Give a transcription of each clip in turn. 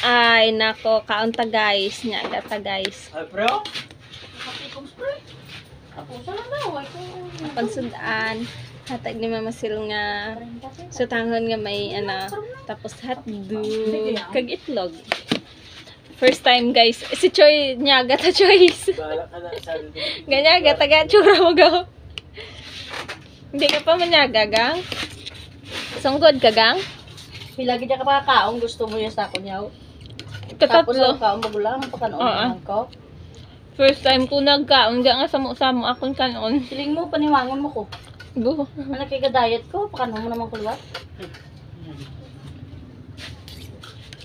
Ay, nako, kaunta guys. Nya, gata guys. Ay, bro? Pansudaan. Hatag ni Mama Sil nga sutanghon nga may tapos hotdog kag itlog. First time guys. Si Choy nya gata choice. Bahala ka na, sabi ko. Ganyan gata ga tsura mo go. Hindi ka pa manyaga gang? Sunggod ka gang? Pilagi dyan ka pa kaong gusto mo yung sako niyaw. Katatlo. Tapos kaong magulang, pakanoon ko. First time ko nagkaon nga samo-samo akong kanon. Siling mo, paniwangon mo ko. Go. Ano kaya diet ko? Pakanoon mo naman kulwat.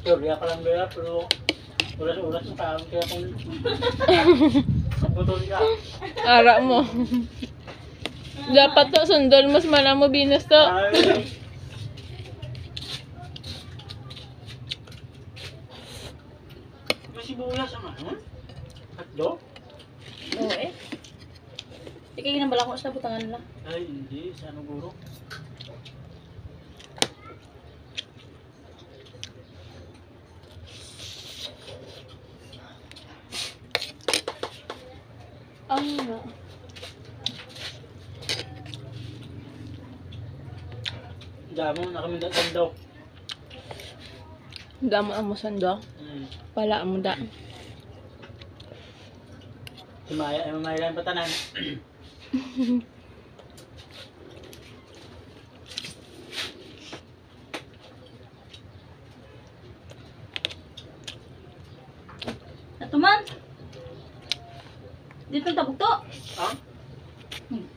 Teorya ka lang ba, pero ulas-ulas na taon kaya kung putol ka. Ara mo. Dapat to sundol mas malamo binas to. Ay, may sibuyas ang ano? Hotdog? Oo eh. Di kayo nambala ko sa butangan lang. Ay, hindi. Sa ano guro? Ano? Damo, nakamindat daw. Damo ang musando. Pala mo da. Si Maya, ay mamayaran pa tanan. Natuman! Dito ang tabog to. Ha?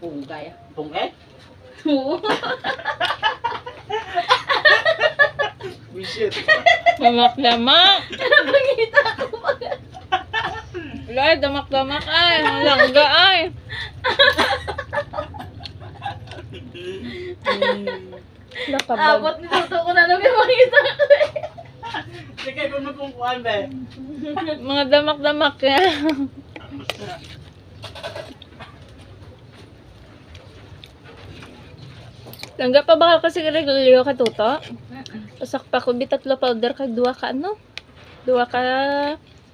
Pugay ah. Pungkay? Oo. Wisit. Damak-damak. Pangita ako pa. Lord, damak-damak ay. Langga ay. Nakabag. Abot nito ko na lang yung pangita ko eh. Hindi kayo kung magkungkuhan ba eh. Mga damak-damak ya. Langga pa bakal kasi regulyo ka tuto? Usak pa ko bitatlo powder kag duwa ka ano? Duwa ka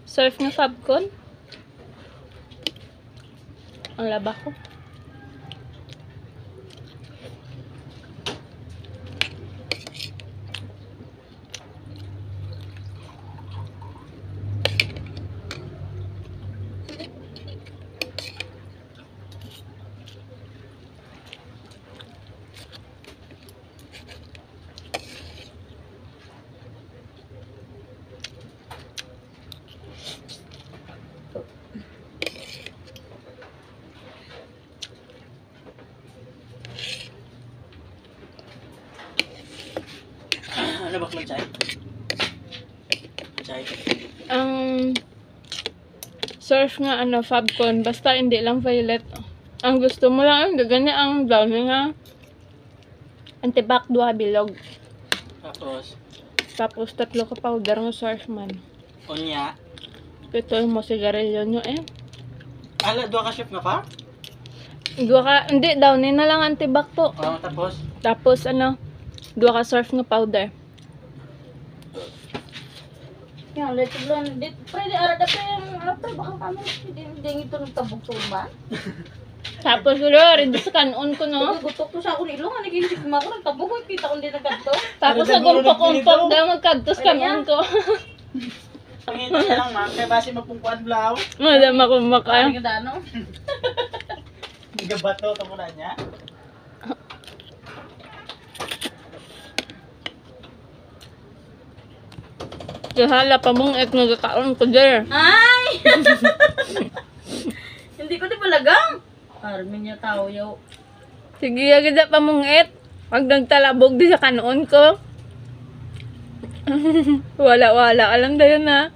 surf nga Fabcon. Ang laba ko. Ano ba kung chay? Chay. Ang surf nga Fabcon, basta hindi lang violet. Ang gusto mo lang, gaganya ang brown nga antibac duha bilog. Tapos, Tapos tatlo ka powder nga surf man. unya. Ito mo sigarilyo nyo eh. Ala, doon ka chef nga pa? Duha ka, hindi, downy na lang antibac po. Oo, tapos? Tapos duha ka surf nga powder. Yan, let's go. Pwede arada pa yung after baka kami hindi ito nagtabog ba? Tapos rin sa kanon ko no. Gutok ko sa ako nilo nga nag-iisip mo ako nagtabog ko kita ko din nagkadto. Tapos nagumpok-umpok daw magkadtos kanon ko. Pangita niya lang ma'am, kaya base mapungkuan blaw. Madam ako maka. Ang ganda no. Gabato, tamunan niya. Kahala pa mong nagkakaon ko der. Ay! Hindi ko di palagang. Armin niya tao yaw. Sige, agad pa mong pag nagtalabog di sa kanon ko. Wala, alam dayon na.